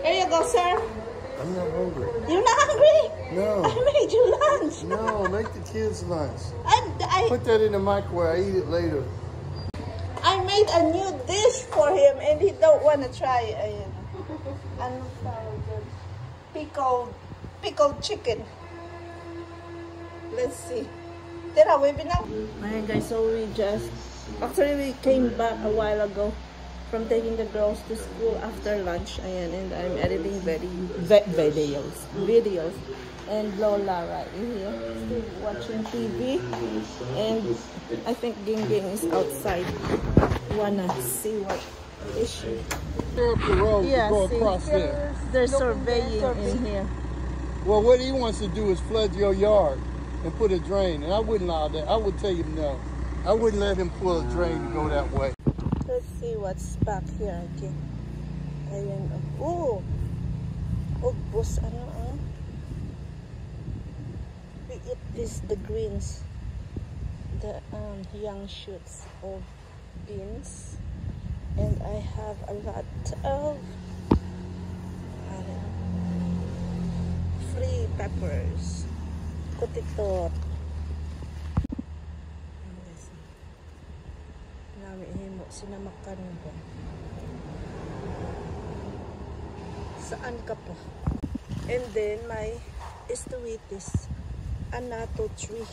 Here you go, sir. I'm not hungry. You're not hungry? No. I made you lunch. No, make the kids lunch. I Put that in the microwave. I eat it later. I made a new dish for him and he don't want to try it. Ayan. Ano tawag dyan? Pickled chicken. Let's see. Tira, we've been out. Ayan guys, so we came back a while ago from taking the girls to school after lunch. Ayan, and I'm editing videos. And Lola right here, still watching TV. And I think Ging is outside. Wanna see what is she? Clear up the road to go across there. They're surveying in here. Well, what he wants to do is flood your yard and put a drain. And I wouldn't allow that. I would tell him no. I wouldn't let him pull a drain to go that way. Let's see what's back here. Okay. Ayan. Oh! Ugbos. Ano ah? We eat this, the greens. The young shoots of beans. And I have a lot of free peppers. Kutitor. Sinamakan ko. Saan ka po? And then my estuitis anato tree.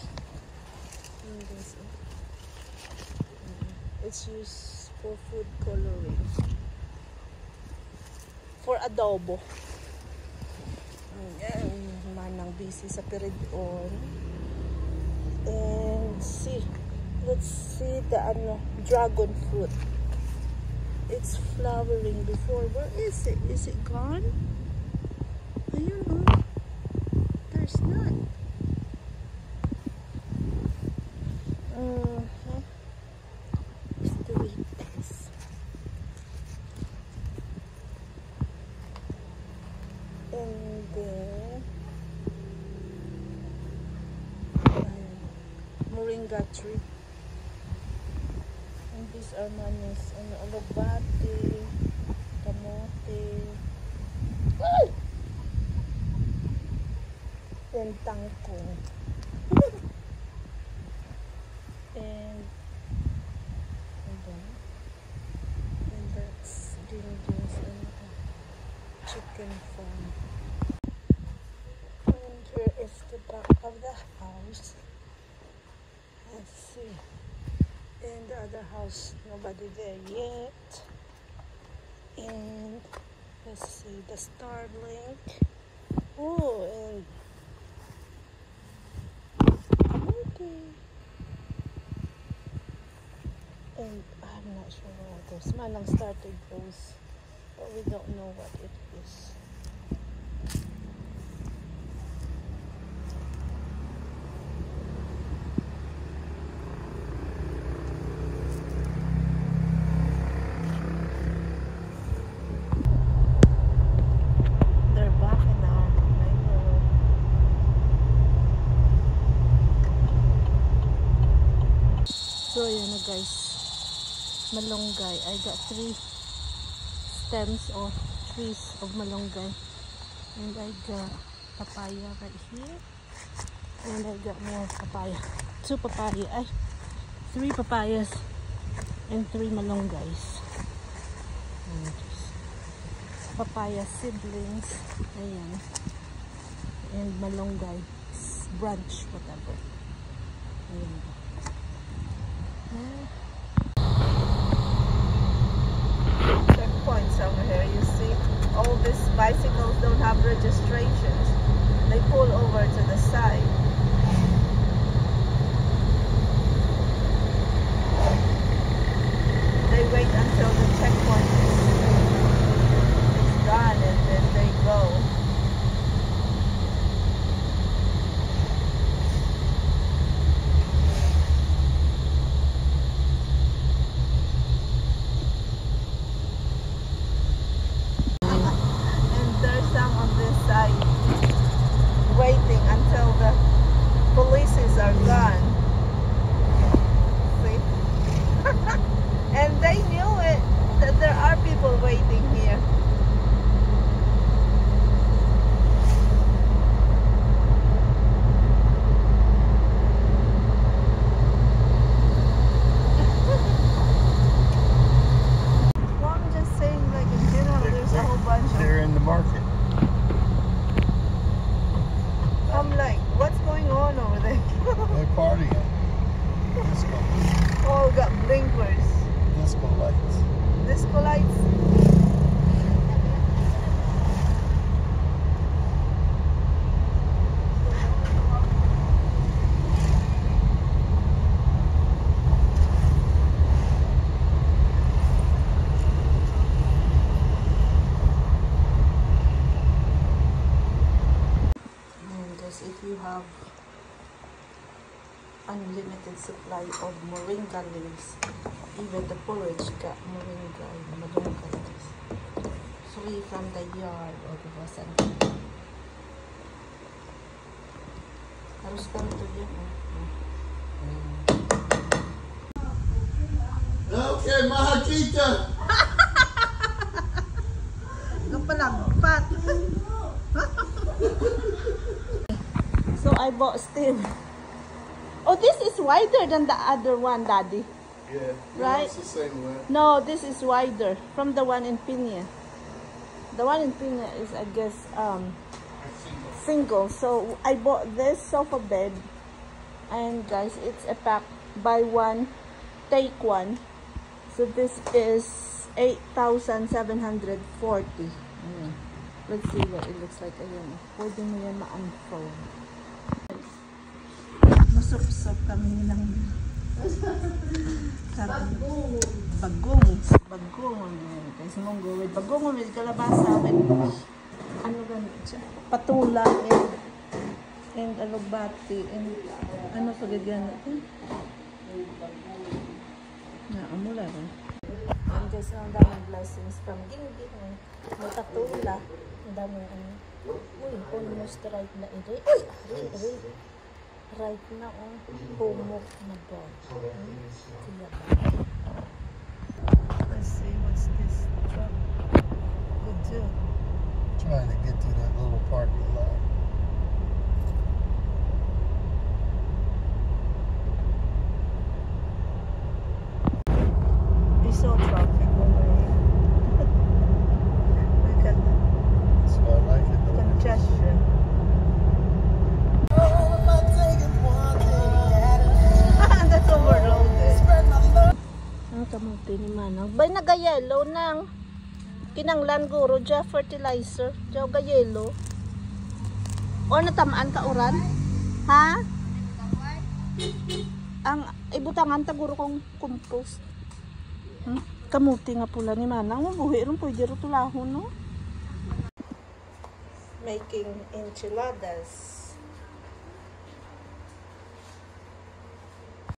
It's used for food coloring, for adobo. Manang busy sa period. And let's see the dragon fruit. It's flowering before. Where is it? Is it gone? Ayun, oh. There's none. Let's do this. And then moringa tree. And these are manis. Alugbati, kamote, and tangkong. and that's dingus and chicken farm. And here is the back of the house. Let's see. In the other house, nobody there yet. And let's see the Starlink. Oh, and okay. And I'm not sure what this manang started those, but we don't know what it is. So ayan na guys, malunggay. I got 3 stems or trees of malunggay. And I got papaya right here. And I got more papaya. 2 papaya. 3 papayas and 3 malunggays. And papaya seedlings. Ayan. And malunggay branch, whatever. Ayan. Checkpoints over here, you see all these bicycles don't have registrations. They pull over to the side. They wait until the checkpoint is done and then they go. Waiting until the polices are gone. See? And they knew it, that there are people market. I'm like, what's going on over there? They're partying. Disco. All got blinkers. Disco lights. Disco lights. If you have unlimited supply of moringa leaves, even the porridge got moringa and malunggay leaves, free from the yard or the wasan. Harus ka ito yun. Okay, Mahakita. Kapalagpat. So I bought Steve. Oh, this is wider than the other one, Daddy. Yeah. Right? It's the same way. No, this is wider from the one in Piña. The one in Piña is, I guess, single. So I bought this sofa bed, and guys, it's a pack. Buy one, take one. So this is 8,740. Let's see what it looks like. Ayan, pwede mo yan ma-unfold. Masupsop kami ng bagong. Kasi munggo with bagong with kalabasa with ano ganun siya, patula and alugbati and ano pagagyan natin na amula rin. And guys, ang daming blessings from Ginggit. May patula, ang daming ano. Uy, almost right na ito. Uy, right na humok na ba? Let's see, what's this truck? Good too. Trying to get to that little parking lot. It's so traffic over here. Look at the So I like it. congestion. That's overloaded. Ang kamuti ni Manang. Bay naga-yellow nang kinanglan guro dya fertilizer. Dya ga-yellow. O natamaan ka uran? Ha? Ang ibutangan taguro kong compost. Kamuti nga pula ni Manang. Mabuhi rin pwede rin tulahon, no? Making enchiladas.